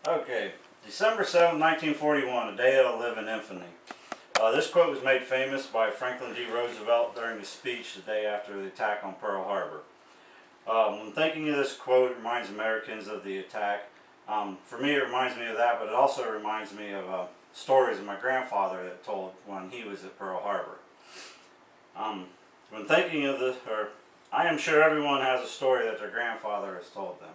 Okay, December 7th, 1941, a day that'll live in infamy. This quote was made famous by Franklin D. Roosevelt during his speech the day after the attack on Pearl Harbor. When thinking of this quote, it reminds Americans of the attack. For me, it reminds me of that, but it also reminds me of stories of my grandfather that told when he was at Pearl Harbor. When thinking of this, I am sure everyone has a story that their grandfather has told them.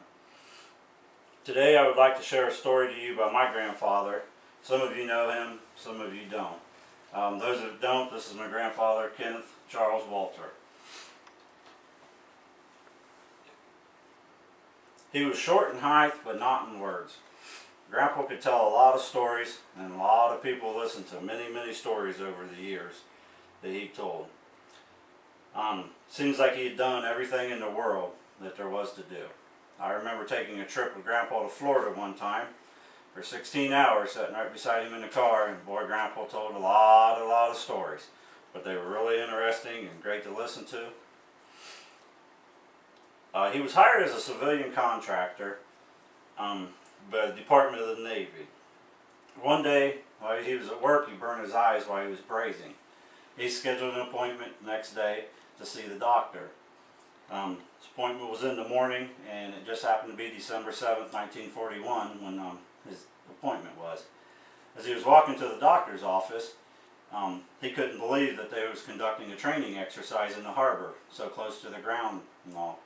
Today I would like to share a story to you about my grandfather. Some of you know him, some of you don't. Those that don't, this is my grandfather, Kenneth Charles Walter. He was short in height, but not in words. Grandpa could tell a lot of stories, and a lot of people listened to many, many stories over the years that he told. Seems like he had done everything in the world that there was to do. I remember taking a trip with Grandpa to Florida one time for 16 hours, sitting right beside him in the car, and boy, Grandpa told a lot of stories. But they were really interesting and great to listen to. He was hired as a civilian contractor by the Department of the Navy. One day, while he was at work, he burned his eyes while he was brazing. He scheduled an appointment the next day to see the doctor. His appointment was in the morning, and it just happened to be December 7th, 1941, when his appointment was. As he was walking to the doctor's office, he couldn't believe that they was conducting a training exercise in the harbor, so close to the ground and all.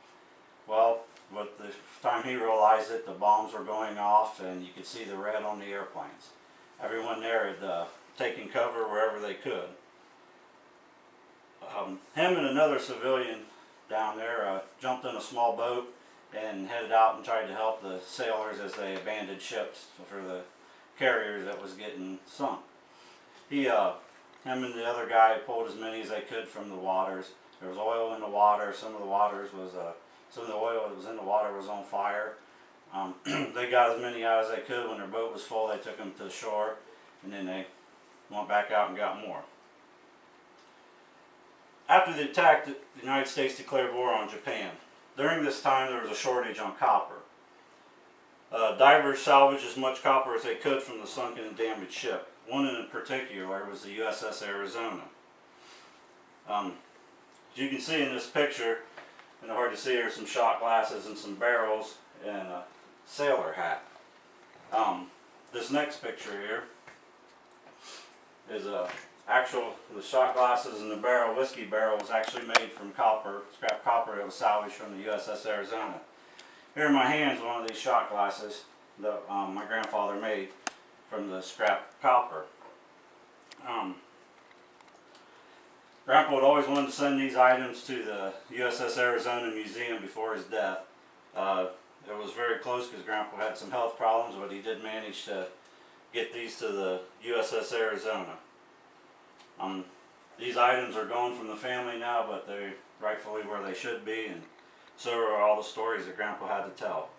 Well, by the time he realized it, the bombs were going off, and you could see the red on the airplanes. Everyone there had taken cover wherever they could. Him and another civilian down there jumped in a small boat and headed out and tried to help the sailors as they abandoned ships for the carriers that was getting sunk. Him and the other guy pulled as many as they could from the waters. There was oil in the water. Some of the oil that was in the water was on fire. They got as many out as they could. When their boat was full, they took them to the shore, and then they went back out and got more. After the attack, the United States declared war on Japan. During this time, there was a shortage on copper. Divers salvaged as much copper as they could from the sunken and damaged ship. One in particular was the USS Arizona. As you can see in this picture, and hard to see, there's some shot glasses and some barrels and a sailor hat. This next picture here is the shot glasses and the whiskey barrel was actually made from copper, scrap copper that was salvaged from the USS Arizona. Here in my hands, one of these shot glasses that my grandfather made from the scrap copper. Grandpa had always wanted to send these items to the USS Arizona Museum before his death. It was very close because Grandpa had some health problems, but he did manage to get these to the USS Arizona. These items are gone from the family now, but they're rightfully where they should be, and so are all the stories that Grandpa had to tell.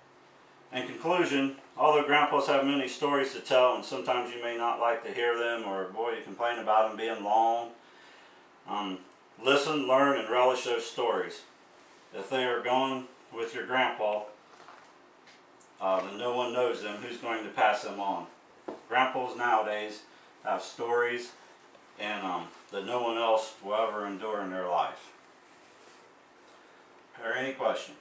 In conclusion, although grandpas have many stories to tell, and sometimes you may not like to hear them, or boy, you complain about them being long, listen, learn, and relish those stories. If they are gone with your grandpa, then no one knows them. Who's going to pass them on? Grandpas nowadays have stories and that no one else will ever endure in their life. Are there any questions?